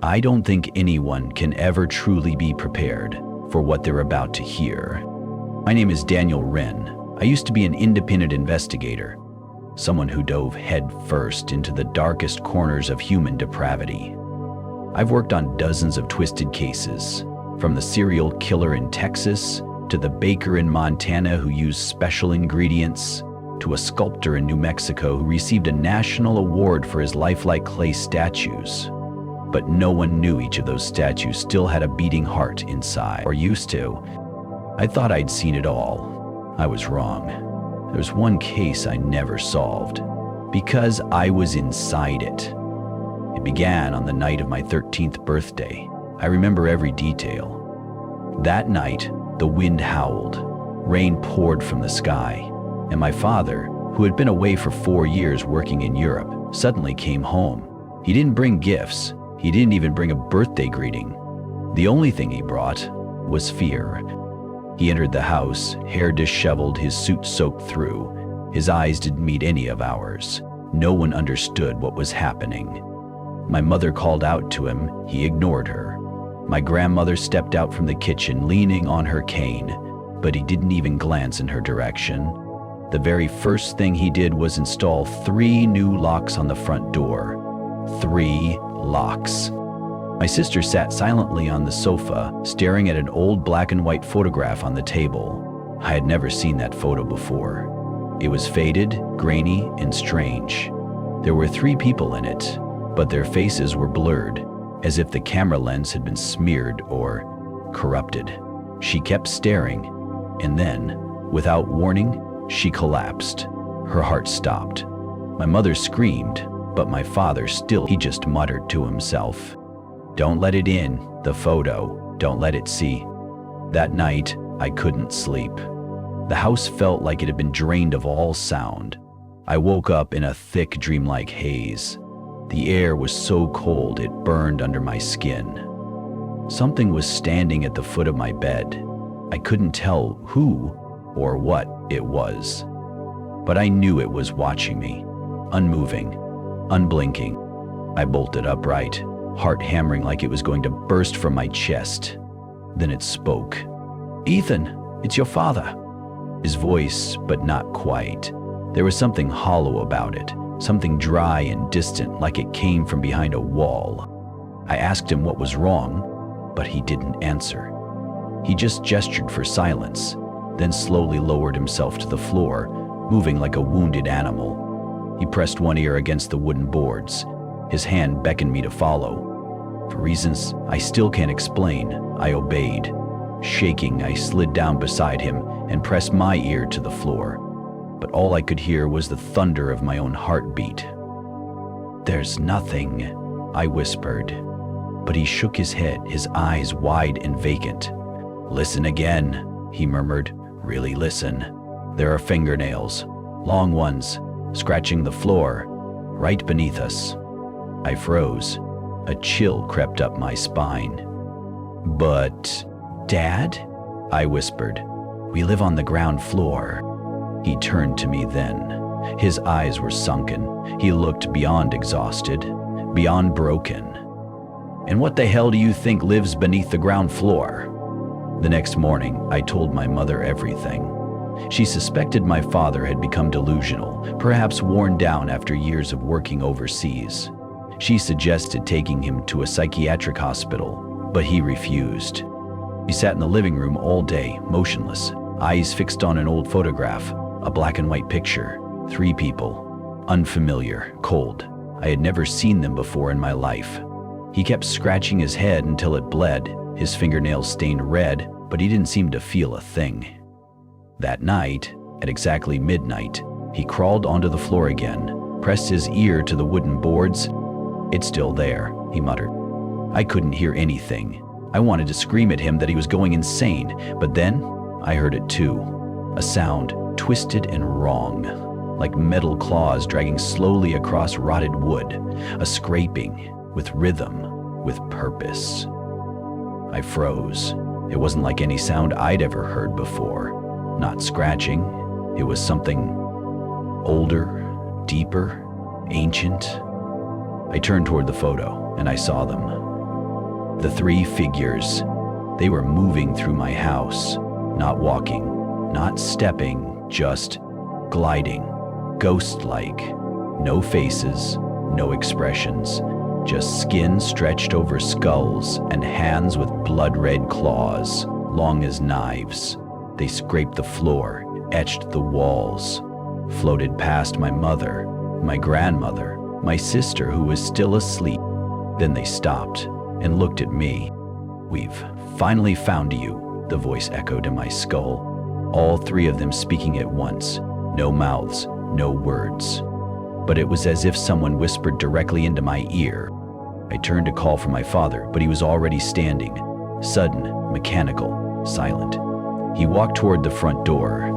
I don't think anyone can ever truly be prepared for what they're about to hear. My name is Daniel Wren. I used to be an independent investigator, someone who dove headfirst into the darkest corners of human depravity. I've worked on dozens of twisted cases, from the serial killer in Texas to the baker in Montana who used special ingredients, to a sculptor in New Mexico who received a national award for his lifelike clay statues. But no one knew each of those statues still had a beating heart inside, or used to. I thought I'd seen it all. I was wrong. There's one case I never solved, because I was inside it. It began on the night of my 13th birthday. I remember every detail. That night, the wind howled, rain poured from the sky, and my father, who had been away for 4 years working in Europe, suddenly came home. He didn't bring gifts. He didn't even bring a birthday greeting. The only thing he brought was fear. He entered the house, hair disheveled, his suit soaked through. His eyes didn't meet any of ours. No one understood what was happening. My mother called out to him. He ignored her. My grandmother stepped out from the kitchen, leaning on her cane, but he didn't even glance in her direction. The very first thing he did was install 3 new locks on the front door. 3 locks. My sister sat silently on the sofa, staring at an old black and white photograph on the table. I had never seen that photo before. It was faded, grainy, and strange. There were 3 people in it, but their faces were blurred, as if the camera lens had been smeared or corrupted. She kept staring, and then, without warning, she collapsed. Her heart stopped. My mother screamed, but my father he just muttered to himself, "Don't let it in, the photo, don't let it see." That night, I couldn't sleep. The house felt like it had been drained of all sound. I woke up in a thick, dreamlike haze. The air was so cold it burned under my skin. Something was standing at the foot of my bed. I couldn't tell who or what it was, but I knew it was watching me, unmoving, unblinking. I bolted upright, heart hammering like it was going to burst from my chest. Then it spoke. "Ethan, it's your father." His voice, but not quite. There was something hollow about it, something dry and distant, like it came from behind a wall. I asked him what was wrong, but he didn't answer. He just gestured for silence, then slowly lowered himself to the floor, moving like a wounded animal. He pressed one ear against the wooden boards. His hand beckoned me to follow. For reasons I still can't explain, I obeyed. Shaking, I slid down beside him and pressed my ear to the floor. But all I could hear was the thunder of my own heartbeat. "There's nothing," I whispered. But he shook his head, his eyes wide and vacant. "Listen again," he murmured. "Really listen. There are fingernails, long ones, scratching the floor, right beneath us." I froze. A chill crept up my spine. "But, Dad?" I whispered. "We live on the ground floor." He turned to me then. His eyes were sunken. He looked beyond exhausted, beyond broken. "And what the hell do you think lives beneath the ground floor?" The next morning, I told my mother everything. She suspected my father had become delusional, perhaps worn down after years of working overseas. She suggested taking him to a psychiatric hospital, but he refused. He sat in the living room all day, motionless, eyes fixed on an old photograph, a black and white picture, 3 people, unfamiliar, cold. I had never seen them before in my life. He kept scratching his head until it bled, his fingernails stained red, but he didn't seem to feel a thing. That night, at exactly midnight, he crawled onto the floor again, pressed his ear to the wooden boards. "It's still there," he muttered. I couldn't hear anything. I wanted to scream at him that he was going insane, but then I heard it too. A sound, twisted and wrong, like metal claws dragging slowly across rotted wood, a scraping, with rhythm, with purpose. I froze. It wasn't like any sound I'd ever heard before. Not scratching. It was something older, deeper, ancient. I turned toward the photo, and I saw them. The three figures, they were moving through my house, not walking, not stepping, just gliding, ghost-like. No faces, no expressions, just skin stretched over skulls and hands with blood-red claws, long as knives. They scraped the floor, etched the walls, floated past my mother, my grandmother, my sister who was still asleep. Then they stopped and looked at me. "We've finally found you," the voice echoed in my skull. All three of them speaking at once, no mouths, no words. But it was as if someone whispered directly into my ear. I turned to call for my father, but he was already standing, sudden, mechanical, silent. He walked toward the front door.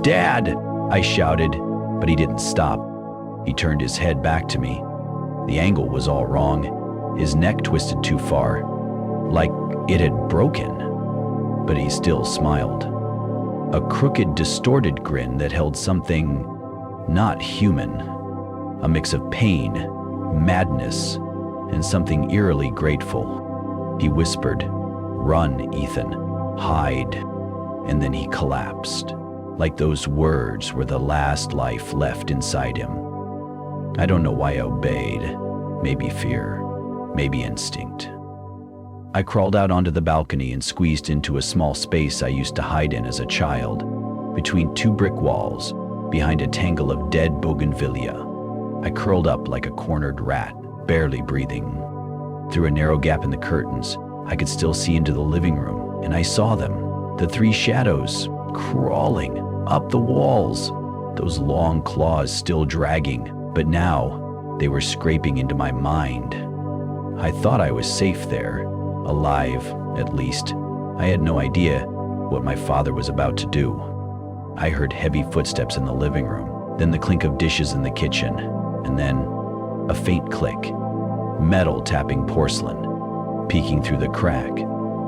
"Dad!" I shouted, but he didn't stop. He turned his head back to me. The angle was all wrong. His neck twisted too far, like it had broken. But he still smiled. A crooked, distorted grin that held something not human. A mix of pain, madness, and something eerily grateful. He whispered, "Run, Ethan, hide." And then he collapsed, like those words were the last life left inside him. I don't know why I obeyed. Maybe fear, maybe instinct. I crawled out onto the balcony and squeezed into a small space I used to hide in as a child, between two brick walls, behind a tangle of dead bougainvillea. I curled up like a cornered rat, barely breathing. Through a narrow gap in the curtains, I could still see into the living room, and I saw them, the three shadows, crawling up the walls, those long claws still dragging, but now they were scraping into my mind. I thought I was safe there, alive, at least. I had no idea what my father was about to do. I heard heavy footsteps in the living room, then the clink of dishes in the kitchen, and then a faint click, metal tapping porcelain. Peeking through the crack,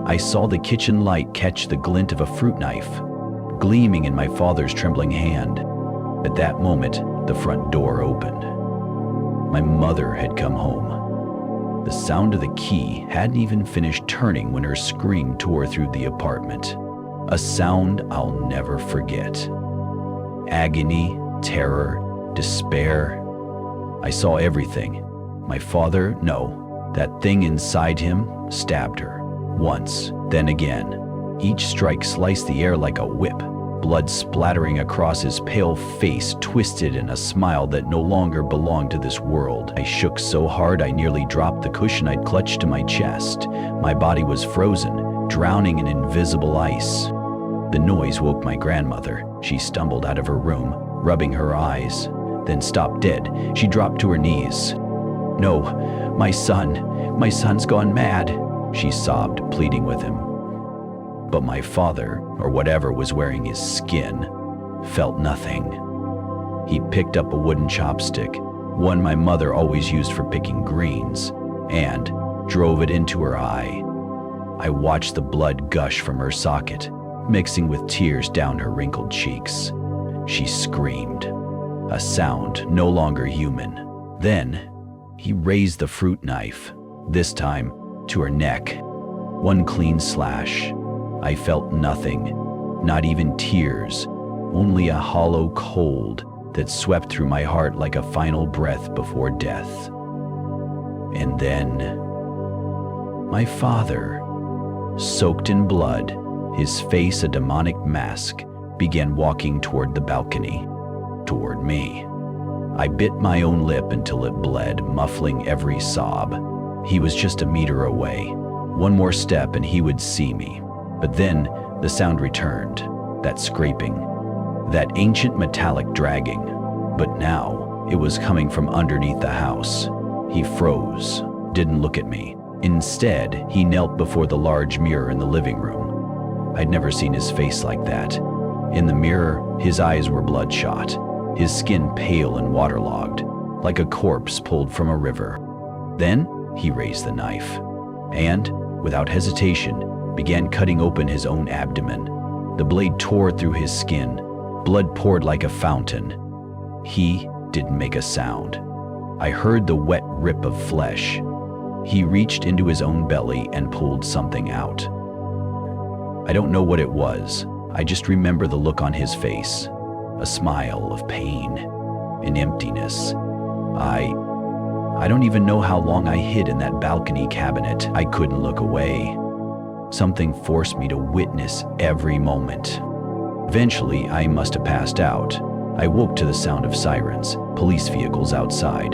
I saw the kitchen light catch the glint of a fruit knife, gleaming in my father's trembling hand. At that moment, the front door opened. My mother had come home. The sound of the key hadn't even finished turning when her scream tore through the apartment. A sound I'll never forget. Agony, terror, despair. I saw everything. My father, no. That thing inside him stabbed her. Once, then again. Each strike sliced the air like a whip. Blood splattering across his pale face, twisted in a smile that no longer belonged to this world. I shook so hard I nearly dropped the cushion I'd clutched to my chest. My body was frozen, drowning in invisible ice. The noise woke my grandmother. She stumbled out of her room, rubbing her eyes, then stopped dead. She dropped to her knees. "No, my son's gone mad," she sobbed, pleading with him. But my father, or whatever was wearing his skin, felt nothing. He picked up a wooden chopstick, one my mother always used for picking greens, and drove it into her eye. I watched the blood gush from her socket, mixing with tears down her wrinkled cheeks. She screamed, a sound no longer human. Then he raised the fruit knife, this time to her neck. One clean slash. I felt nothing, not even tears, only a hollow cold that swept through my heart like a final breath before death. And then, my father, soaked in blood, his face a demonic mask, began walking toward the balcony, toward me. I bit my own lip until it bled, muffling every sob. He was just a meter away. One more step and he would see me. But then the sound returned, that scraping, that ancient metallic dragging. But now it was coming from underneath the house. He froze, didn't look at me. Instead, he knelt before the large mirror in the living room. I'd never seen his face like that. In the mirror, his eyes were bloodshot, his skin pale and waterlogged, like a corpse pulled from a river. Then he raised the knife, and, without hesitation, began cutting open his own abdomen. The blade tore through his skin. Blood poured like a fountain. He didn't make a sound. I heard the wet rip of flesh. He reached into his own belly and pulled something out. I don't know what it was. I just remember the look on his face, a smile of pain and emptiness. I don't even know how long I hid in that balcony cabinet. I couldn't look away. Something forced me to witness every moment. Eventually, I must have passed out. I woke to the sound of sirens, police vehicles outside,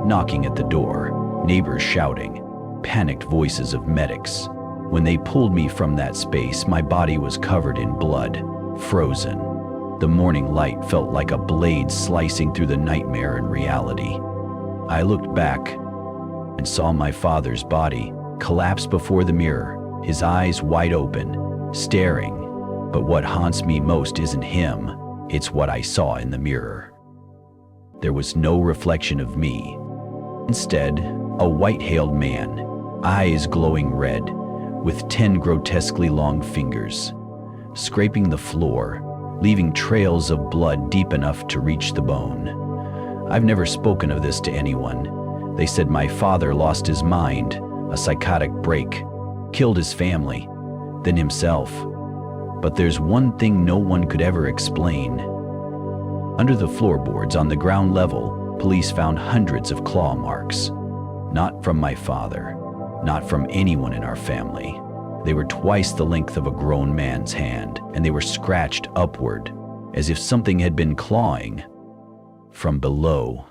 knocking at the door, neighbors shouting, panicked voices of medics. When they pulled me from that space, my body was covered in blood, frozen. The morning light felt like a blade slicing through the nightmare and reality. I looked back and saw my father's body collapse before the mirror, his eyes wide open, staring. But what haunts me most isn't him, it's what I saw in the mirror. There was no reflection of me. Instead, a white-haired man, eyes glowing red, with 10 grotesquely long fingers, scraping the floor, leaving trails of blood deep enough to reach the bone. I've never spoken of this to anyone. They said my father lost his mind, a psychotic break, killed his family, then himself. But there's one thing no one could ever explain. Under the floorboards on the ground level, police found hundreds of claw marks. Not from my father, not from anyone in our family. They were twice the length of a grown man's hand, and they were scratched upward, as if something had been clawing from below.